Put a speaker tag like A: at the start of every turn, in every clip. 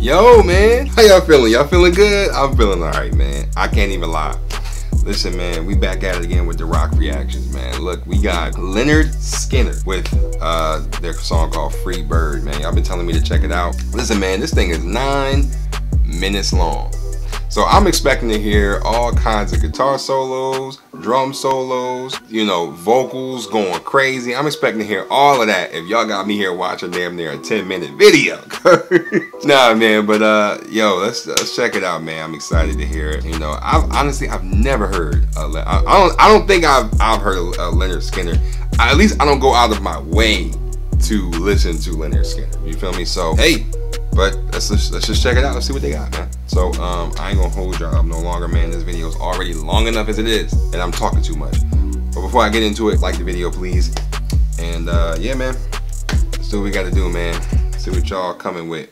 A: Yo, man, how y'all feeling? Y'all feeling good? I'm feeling alright, man. I can't even lie. Listen, man, we back at it again with the rock reactions, man. Look, we got LYNYRD SKYNYRD with their song called Free Bird, man. Y'all been telling me to check it out. Listen, man, this thing is 9 minutes long. So I'm expecting to hear all kinds of guitar solos, drum solos, you know, vocals going crazy. I'm expecting to hear all of that if y'all got me here watching damn near a 10-minute video. Nah, man, but yo, let's check it out, man. I'm excited to hear it. You know, I've never heard I don't think I've heard of LYNYRD SKYNYRD. At least I don't go out of my way to listen to LYNYRD SKYNYRD. You feel me? So hey. But let's just check it out. Let's see what they got, man. So I ain't gonna hold y'all up no longer, man. This video is already long enough as it is, and I'm talking too much. But before I get into it, like the video, please. And yeah, man, let's do what we gotta do, man. See what y'all coming with.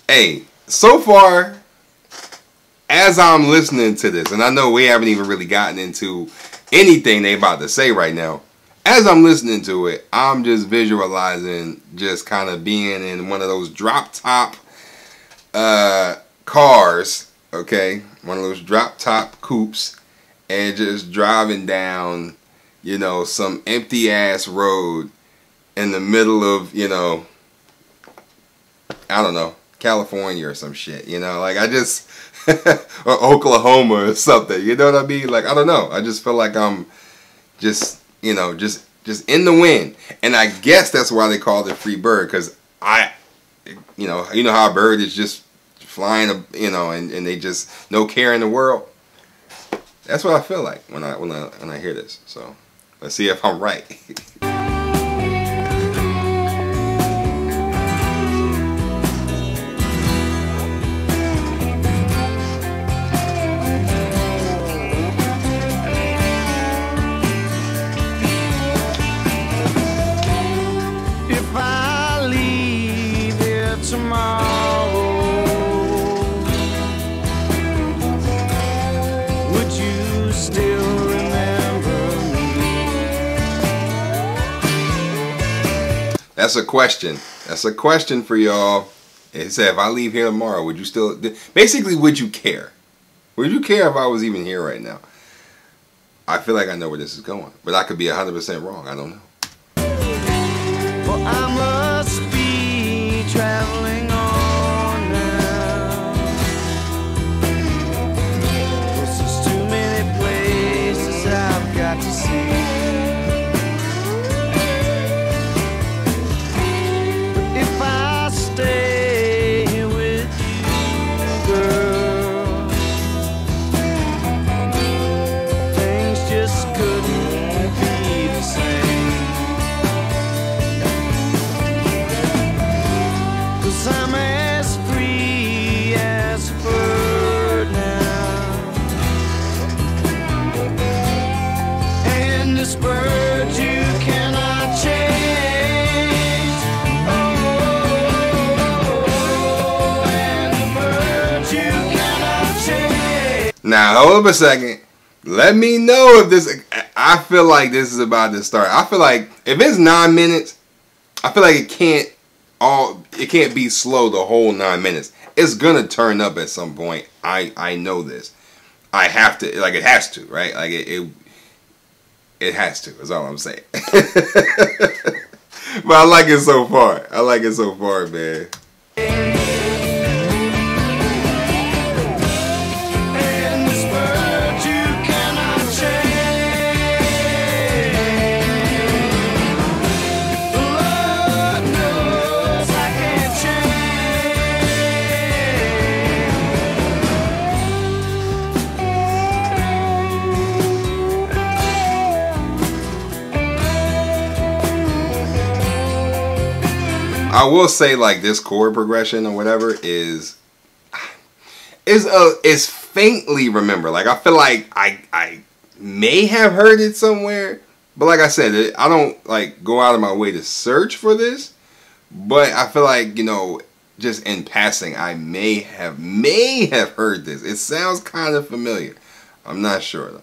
A: Hey, so far, as I'm listening to this, and I know we haven't even really gotten into anything they about to say right now. As I'm listening to it, I'm just visualizing just kind of being in one of those drop top cars, okay? One of those drop top coupes, and just driving down, you know, some empty ass road in the middle of, you know, I don't know, California or some shit, you know, like I just or Oklahoma or something, you know what I mean? Like, I don't know, I just feel like I'm just, you know, just in the wind. And I guess that's why they called it Free Bird, because you know how a bird is just flying, you know, and they just no care in the world. That's what I feel like when I hear this. So let's see if I'm right. That's a question. That's a question for y'all. It said, if I leave here tomorrow, would you still... Basically, would you care? Would you care if I was even here right now? I feel like I know where this is going. But I could be 100% wrong. I don't know. Well, I must be traveling on now. There's too many places I've got to see. Now, hold up a second. Let me know if this... I feel like this is about to start. I feel like if it's 9 minutes, I feel like it can't be slow the whole 9 minutes. It's gonna turn up at some point. I know this. I have to, like, it has to, right? Like it has to, is all I'm saying. But I like it so far. I like it so far, man. I will say, like, this chord progression or whatever is faintly remember. Like, I feel like I may have heard it somewhere, but like I said, I don't like go out of my way to search for this. But I feel like, you know, just in passing, I may have heard this. It sounds kind of familiar. I'm not sure though.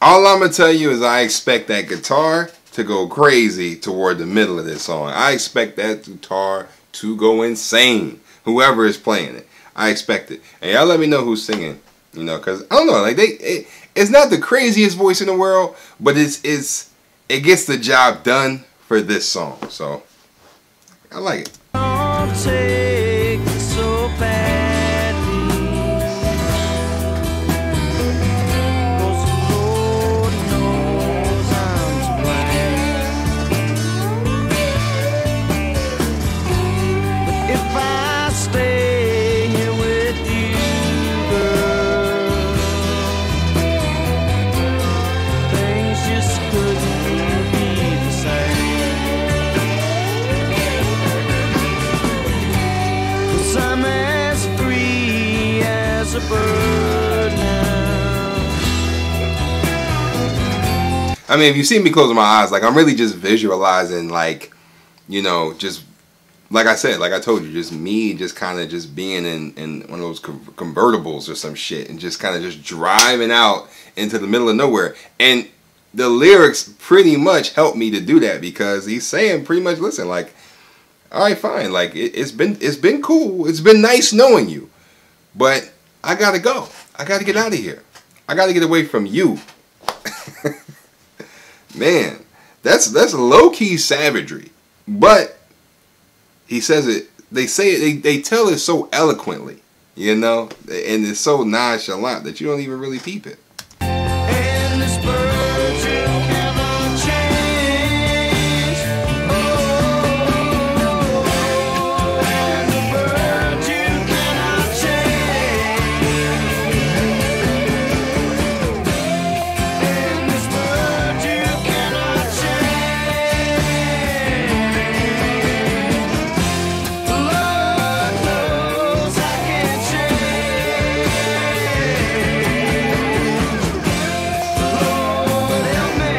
A: All I'm going to tell you is I expect that guitar to go crazy toward the middle of this song. I expect that guitar to go insane. Whoever is playing it. I expect it. And y'all let me know who's singing. You know, because I don't know. Like it's not the craziest voice in the world, but it gets the job done for this song. So I like it. Don't take it so badly. I mean, if you see me closing my eyes, like I'm really just visualizing, like, you know, just like I said, like I told you, just me just kind of just being in one of those convertibles or some shit and just kind of just driving out into the middle of nowhere. And the lyrics pretty much help me to do that because he's saying pretty much, listen, like, all right, fine. Like it's been cool. It's been nice knowing you, but I gotta go. I gotta get out of here. I gotta get away from you. Man, that's low-key savagery. But he says it, they say it, they tell it so eloquently, you know, and it's so nonchalant that you don't even really peep it. And this bird will never change. Oh, and the bird you cannot change. And this bird you cannot change. Lord knows I can't change. Lord help me,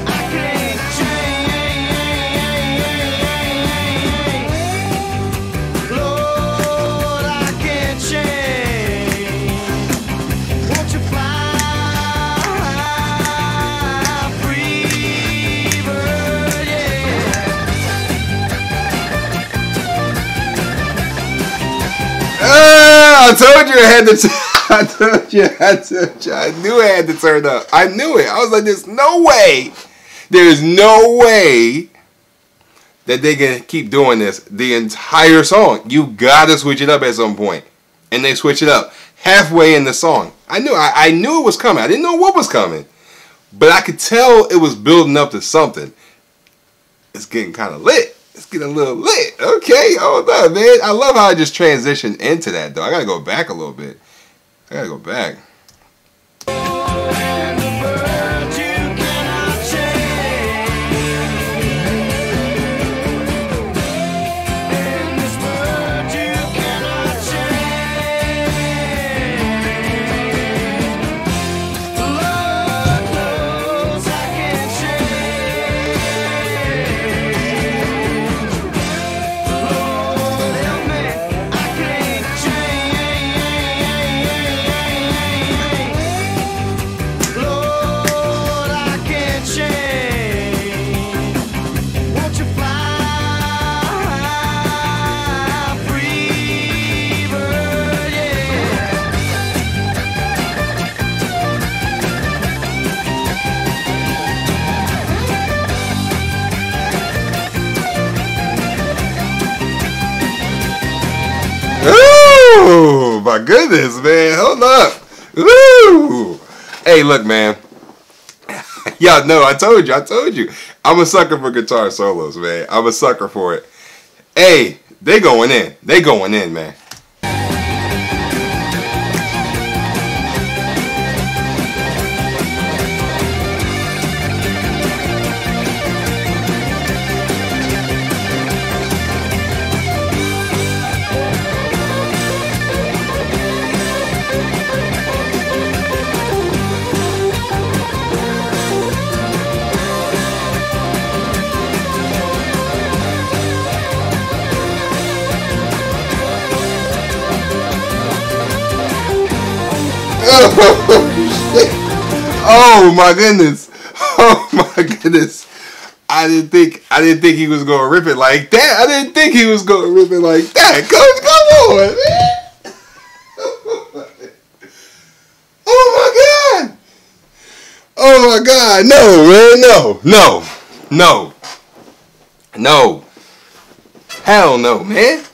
A: I can't change. Lord, I can't change. Won't you fly free, bird, yeah. I told you I had to. I told you. I knew I had to turn up. I knew it. I was like, there's no way. There's no way that they can keep doing this the entire song. You gotta switch it up at some point. And they switch it up halfway in the song. I knew it was coming. I didn't know what was coming. But I could tell it was building up to something. It's getting kind of lit. It's getting a little lit. Okay, hold on, man. I love how I just transitioned into that, though. I gotta go back a little bit. I gotta go back. And the bird you cannot change. And this bird you cannot change. Lord knows I can't change. Lord help me, I can't change. Ooh, my goodness, man. Hold up. Ooh. Hey, look, man. Y'all know, I told you. I'm a sucker for guitar solos, man. I'm a sucker for it. Hey, they going in, man. Oh my goodness! Oh my goodness! I didn't think he was gonna rip it like that. Coach, come on, man! Oh my god! Oh my god! No, man! No! Hell no, man!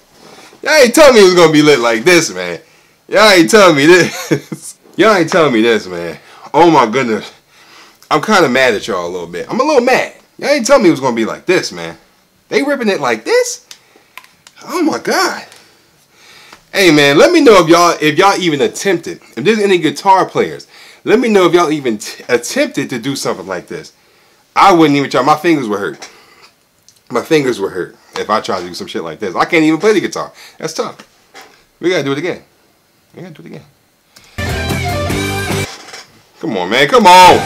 A: Y'all ain't telling me it was gonna be lit like this, man. Y'all ain't telling me this, man. Oh my goodness. I'm kind of mad at y'all a little bit. I'm a little mad. Y'all ain't telling me it was going to be like this, man. They ripping it like this? Oh my God. Hey man, let me know if y'all even attempted. If there's any guitar players, let me know if y'all even attempted to do something like this. I wouldn't even try. My fingers would hurt. My fingers would hurt if I tried to do some shit like this. I can't even play the guitar. That's tough. We got to do it again. Come on, man. Come on.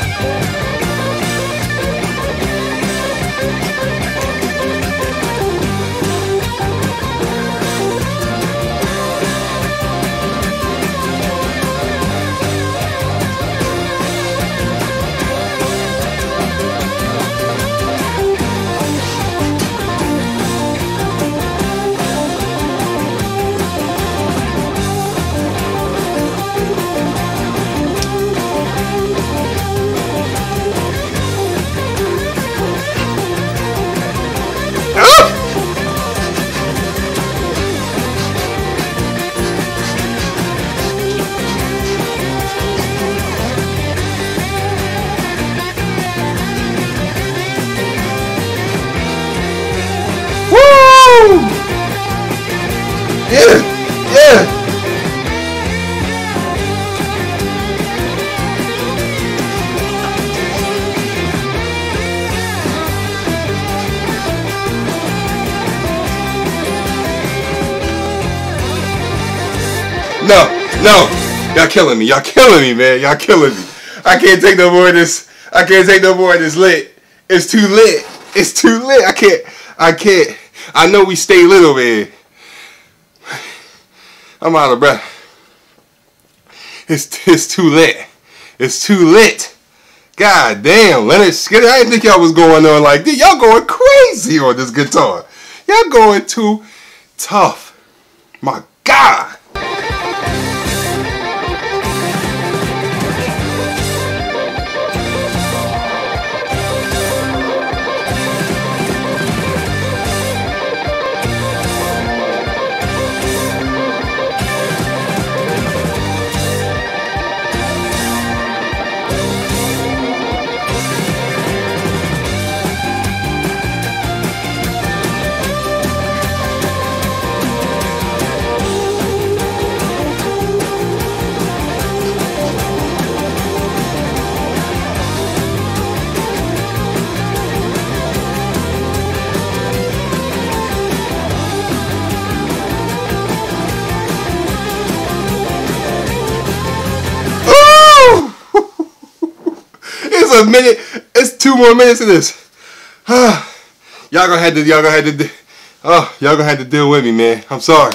A: Yeah. No. Y'all killing me, man. Y'all killing me. I can't take no more of this. Lit. It's too lit. I can't. I know we stay lit over here. I'm out of breath. It's too lit. It's too lit. God damn, LYNYRD SKYNYRD. I didn't think y'all was going on like this. Y'all going crazy on this guitar. Y'all going too tough. My God. A minute. It's 2 more minutes of this. Y'all gonna have to deal with me, man. I'm sorry.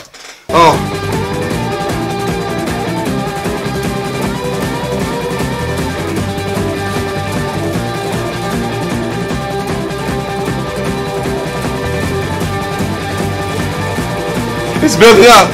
A: It's building up.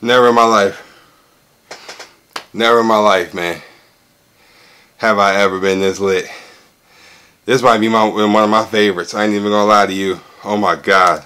A: Never in my life. Never in my life, man, have I ever been this lit. This might be one of my favorites. I ain't even gonna lie to you. Oh my God.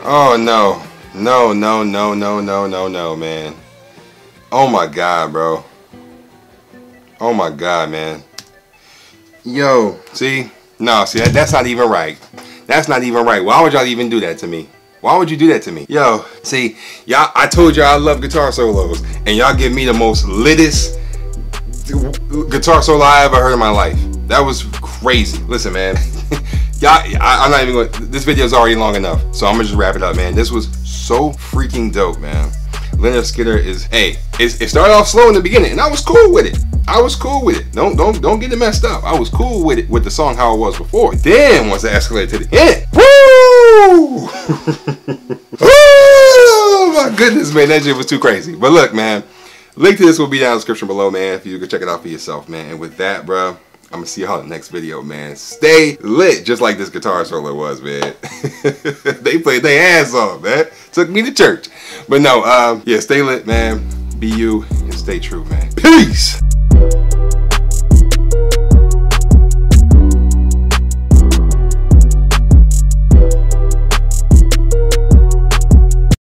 A: Oh no. No, no, no, no, no, no, no, man. Oh my God, bro. Oh my God, man. Yo, see? No, see, that's not even right. That's not even right. Why would y'all even do that to me? Why would you do that to me? Yo, see, y'all, I told y'all I love guitar solos, and y'all give me the most littest guitar solo I ever heard in my life. That was crazy. Listen, man. Y'all, I'm not even going. This video is already long enough, so I'm gonna just wrap it up, man. This was so freaking dope, man. LYNYRD SKYNYRD is, hey, it started off slow in the beginning, and I was cool with it. I was cool with it. Don't get it messed up. I was cool with it, with the song how it was before. Then once it escalated to the end, woo! Oh my goodness, man, that shit was too crazy. But look, man, link to this will be down in the description below, man, if you can check it out for yourself, man. And with that, bro, I'm gonna see y'all in the next video, man. Stay lit, just like this guitar solo was, man. They played their ass off, man. Took me to church. But no, yeah, stay lit, man. Be you and stay true, man. Peace!